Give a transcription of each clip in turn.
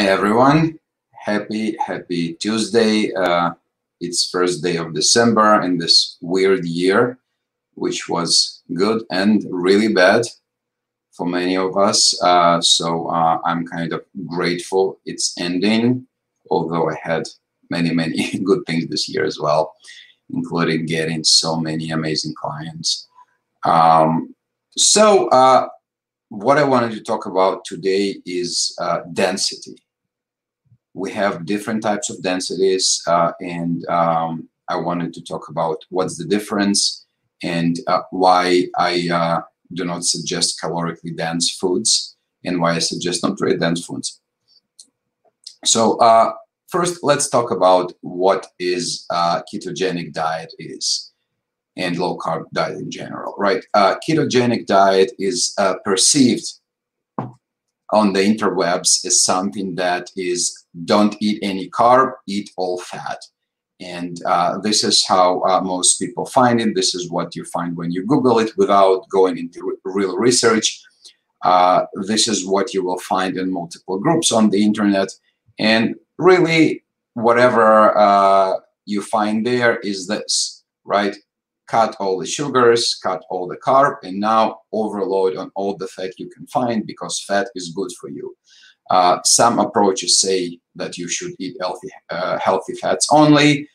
Hi everyone, happy Tuesday. It's first day of December in this weird year, which was good and really bad for many of us. I'm kind of grateful it's ending, although I had many good things this year as well, including getting so many amazing clients. What I wanted to talk about today is density. We have different types of densities, I wanted to talk about what's the difference and why I do not suggest calorically dense foods and why I suggest not very dense foods. So first, let's talk about what is ketogenic diet is and low carb diet in general, right? Ketogenic diet is perceived on the interwebs as something that is don't eat any carb, eat all fat. And this is how most people find it. This is what you find when you Google it without going into real research. This is what you will find in multiple groups on the internet. And really, whatever you find there is this, right? Cut all the sugars, cut all the carb, and now overload on all the fat you can find because fat is good for you. Some approaches say that you should eat healthy fats only.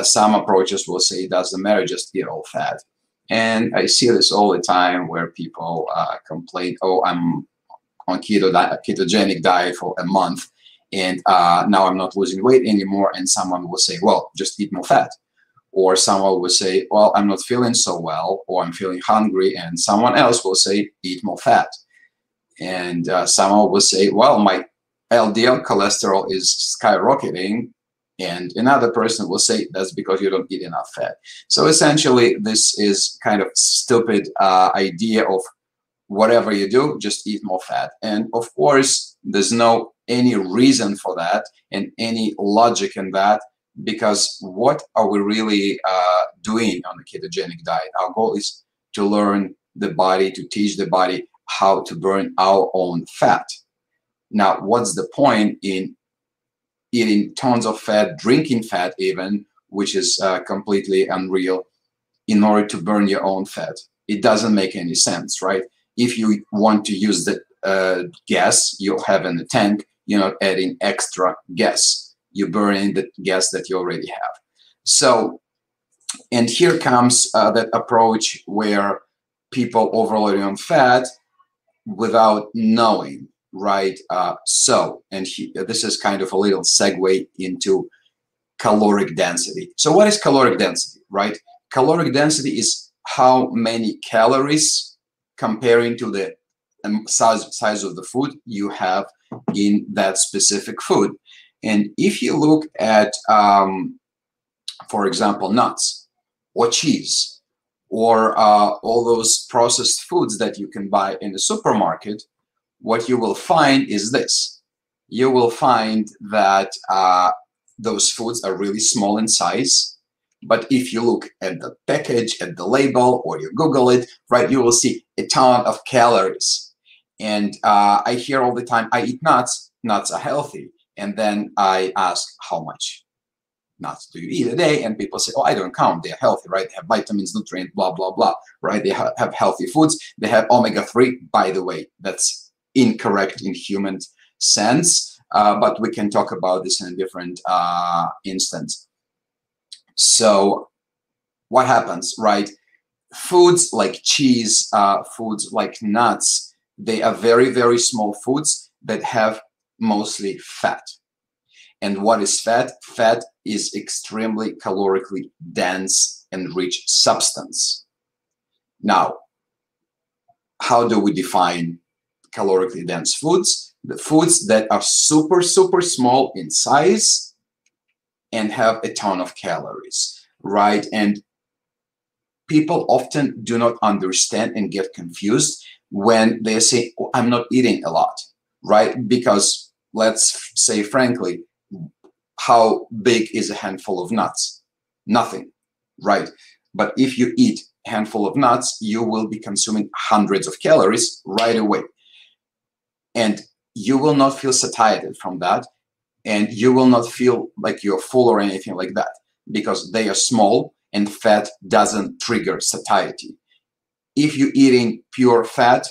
Some approaches will say it doesn't matter, just eat all fat. And I see this all the time where people complain, oh, I'm on ketogenic diet for a month and now I'm not losing weight anymore. And someone will say, well, just eat more fat. Or someone will say, well, I'm not feeling so well, or I'm feeling hungry, and someone else will say, eat more fat. And someone will say, well, my LDL cholesterol is skyrocketing, and another person will say, that's because you don't eat enough fat. So essentially, this is kind of stupid idea of whatever you do, just eat more fat. And of course, there's no any reason for that and any logic in that, because what are we really doing on the ketogenic diet? Our goal is to learn the body, to teach the body how to burn our own fat. Now, what's the point in eating tons of fat, drinking fat even, which is completely unreal, in order to burn your own fat? It doesn't make any sense, right? If you want to use the gas you have in the tank, you're not adding extra gas. You're burning the gas that you already have. So, and here comes that approach where people overload on fat without knowing, right? This is kind of a little segue into caloric density. So what is caloric density, right? Caloric density is how many calories comparing to the size of the food you have in that specific food. And if you look at, for example, nuts or cheese or all those processed foods that you can buy in the supermarket, what you will find is this. You will find that those foods are really small in size. But if you look at the package, at the label, or you Google it, right, you will see a ton of calories. And I hear all the time, I eat nuts. Nuts are healthy. And then I ask, how much nuts do you eat a day? And people say, oh, I don't count. They're healthy, right? They have vitamins, nutrients, blah, blah, blah, right? They have healthy foods. They have omega-3. By the way, that's incorrect in human sense, but we can talk about this in a different instance. So what happens, right? Foods like cheese, foods like nuts, they are very small foods that have mostly fat. And what is fat? Fat is extremely calorically dense and rich substance. Now, how do we define calorically dense foods? The foods that are super small in size and have a ton of calories, right? And people often do not understand and get confused when they say, oh, I'm not eating a lot, right? Because let's say frankly, how big is a handful of nuts? Nothing, right? But if you eat a handful of nuts, you will be consuming hundreds of calories right away. And you will not feel satiated from that, and you will not feel like you're full or anything like that, because they are small and fat doesn't trigger satiety. If you're eating pure fat,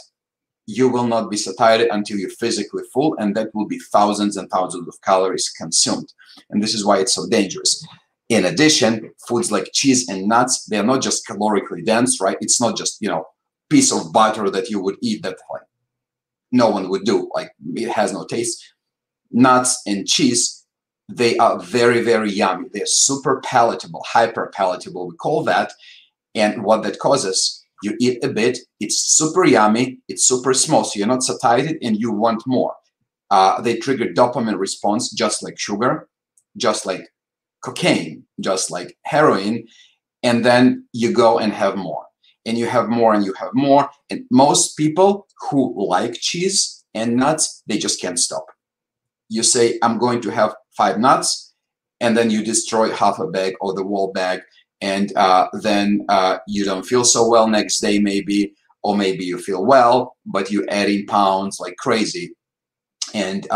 you will not be satiated until you're physically full, and that will be thousands and thousands of calories consumed. And this is why it's so dangerous. In addition, foods like cheese and nuts, they're not just calorically dense, right? It's not just, piece of butter that you would eat that like no one would do, like it has no taste. Nuts and cheese, they are very, very yummy. They're super palatable, hyper palatable, we call that. And what that causes, you eat a bit, it's super yummy, it's super small, so you're not satiated and you want more. They trigger dopamine response, just like sugar, just like cocaine, just like heroin, and then you go and have more. And you have more and you have more. And most people who like cheese and nuts, they just can't stop. You say, I'm going to have 5 nuts, and then you destroy half a bag or the whole bag, and then you don't feel so well next day maybe, or maybe you feel well, but you're adding pounds like crazy. And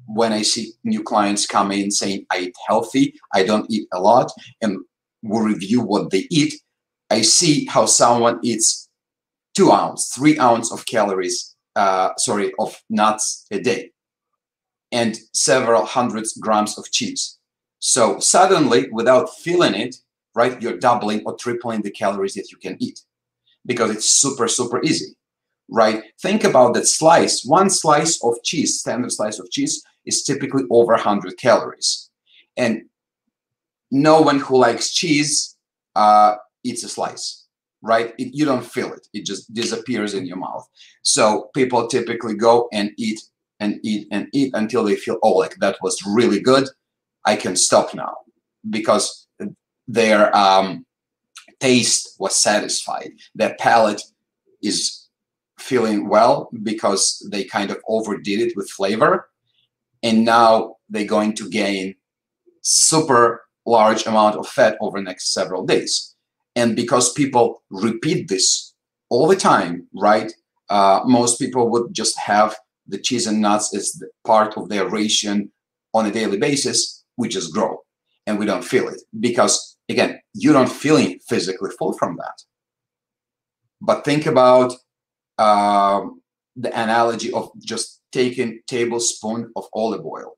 when I see new clients come in saying, I eat healthy, I don't eat a lot, and we'll review what they eat, I see how someone eats 2 ounces, 3 ounces of calories, of nuts a day, and several hundreds grams of cheese. So suddenly, without feeling it, right, you're doubling or tripling the calories that you can eat, because it's super, super easy, right? Think about that slice. One slice of cheese, standard slice of cheese, is typically over 100 calories. And no one who likes cheese eats a slice, right? You don't feel it. It just disappears in your mouth. So people typically go and eat and eat and eat until they feel, oh, like that was really good, I can stop now, because their taste was satisfied. Their palate is feeling well because they kind of overdid it with flavor, and now they're going to gain super large amount of fat over the next several days. And because people repeat this all the time, right? Most people would just have the cheese and nuts as the part of their ration on a daily basis. We just grow and we don't feel it, because again, you don't feel physically full from that. But think about the analogy of just taking a tablespoon of olive oil.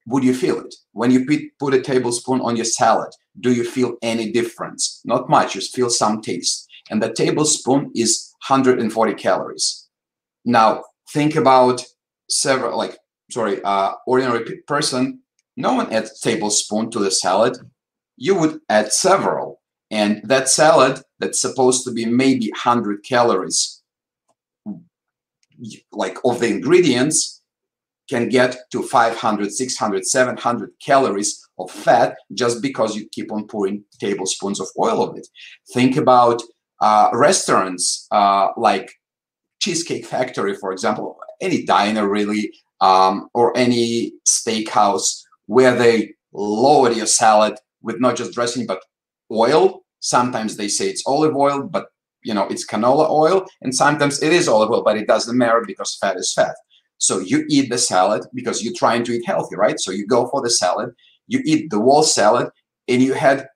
Would you feel it? When you put a tablespoon on your salad, do you feel any difference? Not much, you feel some taste. And the tablespoon is 140 calories. Now, think about ordinary person, no one adds a tablespoon to the salad. You would add several. And that salad that's supposed to be maybe 100 calories, like of the ingredients, can get to 500, 600, 700 calories of fat just because you keep on pouring tablespoons of oil of it. Think about restaurants like Cheesecake Factory, for example, any diner really, or any steakhouse, where they load your salad with not just dressing, but oil. Sometimes they say it's olive oil, but it's canola oil. And sometimes it is olive oil, but it doesn't matter because fat is fat. So you eat the salad because you're trying to eat healthy, right? So you go for the salad, you eat the whole salad, and you had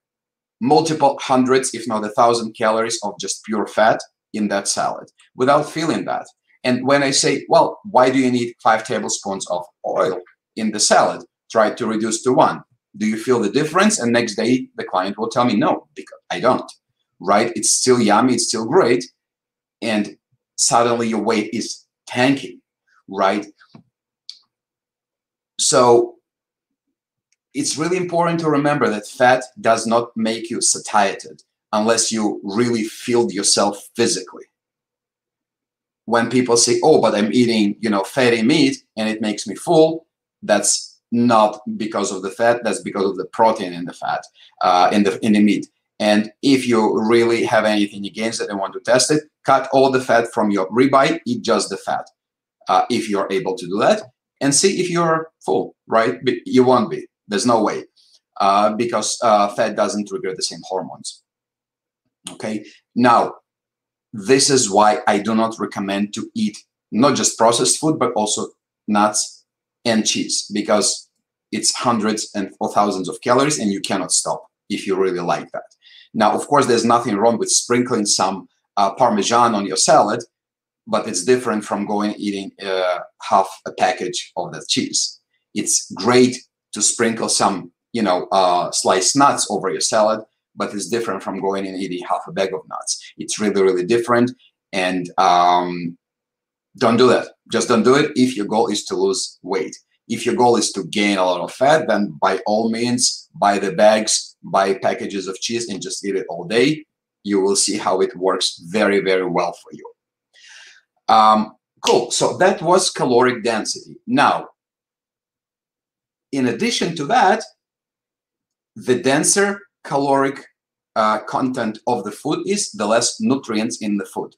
multiple hundreds, if not 1,000 calories of just pure fat in that salad without feeling that. And when I say, well, why do you need 5 tablespoons of oil in the salad? Try to reduce to 1. Do you feel the difference? And next day, the client will tell me, no, because I don't, right? It's still yummy, it's still great. And suddenly your weight is tanking, right? So it's really important to remember that fat does not make you satiated unless you really filled yourself physically. When people say, oh, but I'm eating, fatty meat and it makes me full, that's not because of the fat, that's because of the protein in the fat, in the meat. And if you really have anything against it and want to test it, cut all the fat from your ribeye, eat just the fat. If you're able to do that, and see if you're full, right? But you won't be. There's no way, because fat doesn't trigger the same hormones. Okay. Now, this is why I do not recommend to eat not just processed food, but also nuts and cheese, because it's hundreds or thousands of calories and you cannot stop if you really like that. Now, of course, there's nothing wrong with sprinkling some Parmesan on your salad, but it's different from going eating half a package of that cheese. It's great to sprinkle some, sliced nuts over your salad, but it's different from going and eating half a bag of nuts. It's really, really different. And don't do that. Just don't do it if your goal is to lose weight. If your goal is to gain a lot of fat, then by all means, buy the bags, buy packages of cheese, and just eat it all day. You will see how it works very, very well for you. Cool. So that was caloric density. Now, in addition to that, the denser caloric content of the food is, the less nutrients in the food.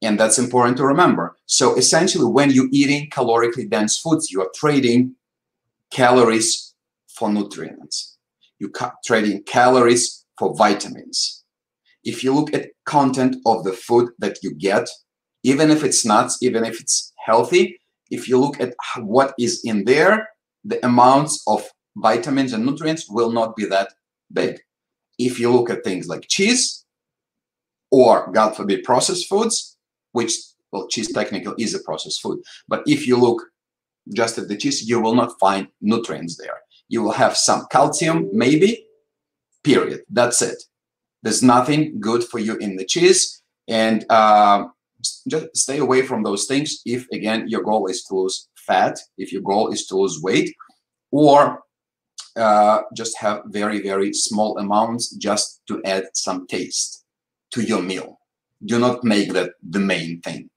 And that's important to remember. So essentially, when you're eating calorically dense foods, you are trading calories for nutrients. You're trading calories for vitamins. If you look at content of the food that you get, even if it's nuts, even if it's healthy, if you look at what is in there, the amounts of vitamins and nutrients will not be that big. If you look at things like cheese or, God forbid, processed foods, which, well, cheese technically is a processed food, but if you look just at the cheese, you will not find nutrients there. You will have some calcium, maybe, period. That's it. There's nothing good for you in the cheese, and just stay away from those things if, again, your goal is to lose fat, if your goal is to lose weight, or just have very, very small amounts just to add some taste to your meal. Do not make that the main thing.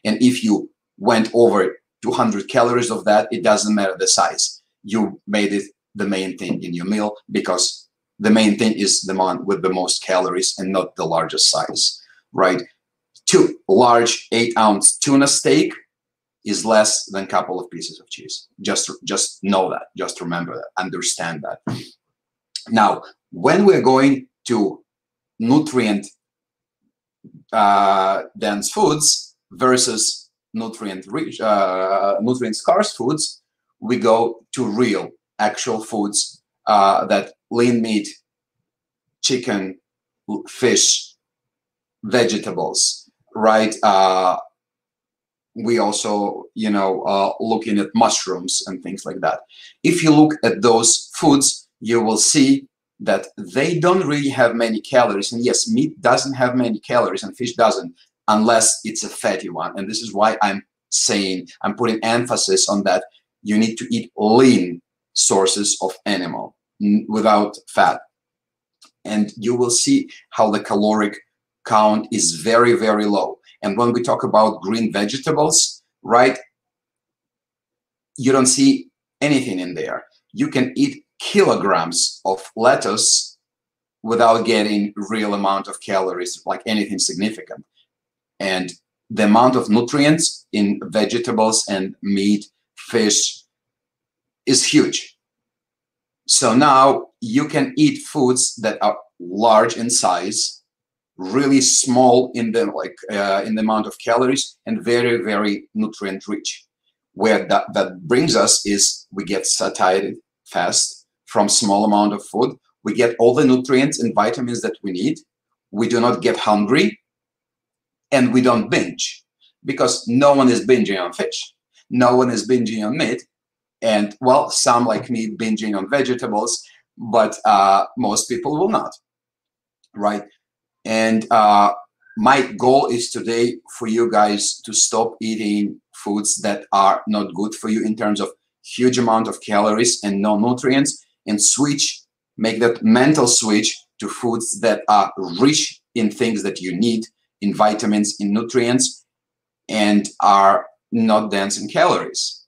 And if you went over 200 calories of that, it doesn't matter the size. You made it the main thing in your meal, because the main thing is the one with the most calories and not the largest size, right? 2 large 8-ounce tuna steak is less than a couple of pieces of cheese. Just know that. Just remember that. Understand that. Now, when we're going to nutrient dense foods versus nutrient scarce foods, we go to real, actual foods that lean meat, chicken, fish, vegetables, right? We also, looking at mushrooms and things like that. If you look at those foods, you will see that they don't really have many calories. And yes, meat doesn't have many calories and fish doesn't, unless it's a fatty one. And this is why I'm putting emphasis on that. You need to eat lean sources of animal without fat. And you will see how the caloric count is very, very low. And when we talk about green vegetables, right, you don't see anything in there. You can eat kilograms of lettuce without getting real amount of calories, like anything significant. And the amount of nutrients in vegetables and meat, fish is huge. So now you can eat foods that are large in size, really small in the in the amount of calories, and very, very nutrient rich. Where that brings us is we get satiated fast from small amount of food. We get all the nutrients and vitamins that we need. We do not get hungry, and we don't binge, because no one is binging on fish. No one is binging on meat. And, well, some like me binging on vegetables, but most people will not, right? And my goal is today for you guys to stop eating foods that are not good for you in terms of huge amount of calories and no nutrients, and make that mental switch to foods that are rich in things that you need, in vitamins, in nutrients, and are not dense in calories.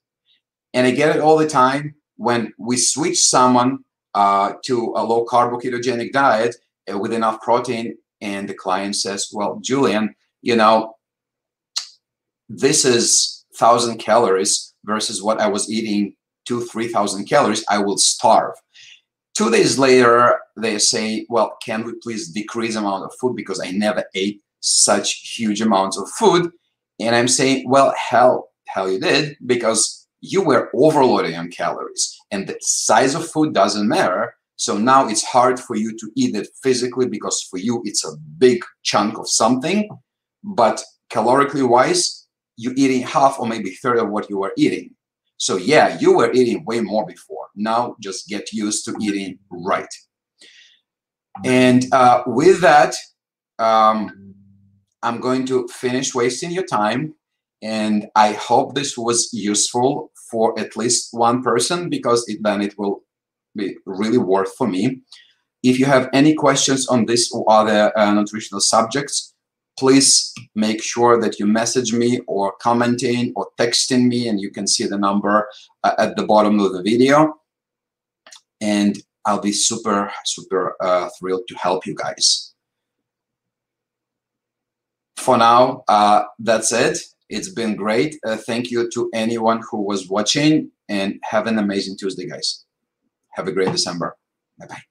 And I get it all the time when we switch someone to a low carb ketogenic diet with enough protein, and the client says, well, Julian, this is 1,000 calories versus what I was eating 2,000-3,000 calories. I will starve. 2 days later, they say, well, can we please decrease the amount of food, because I never ate such huge amounts of food. And I'm saying, well, hell you did, because you were overloading on calories, and the size of food doesn't matter. So now it's hard for you to eat it physically, because for you it's a big chunk of something, but calorically wise, you're eating half or maybe third of what you were eating. So yeah, you were eating way more before. Now just get used to eating right. And with that, I'm going to finish wasting your time. And I hope this was useful for at least one person, because then it will be really worth for me. If you have any questions on this or other nutritional subjects, please make sure that you message me or commenting or texting me, and you can see the number at the bottom of the video. And I'll be super thrilled to help you guys. For now, that's it. It's been great. Thank you to anyone who was watching, and have an amazing Tuesday, guys. Have a great December. Bye-bye.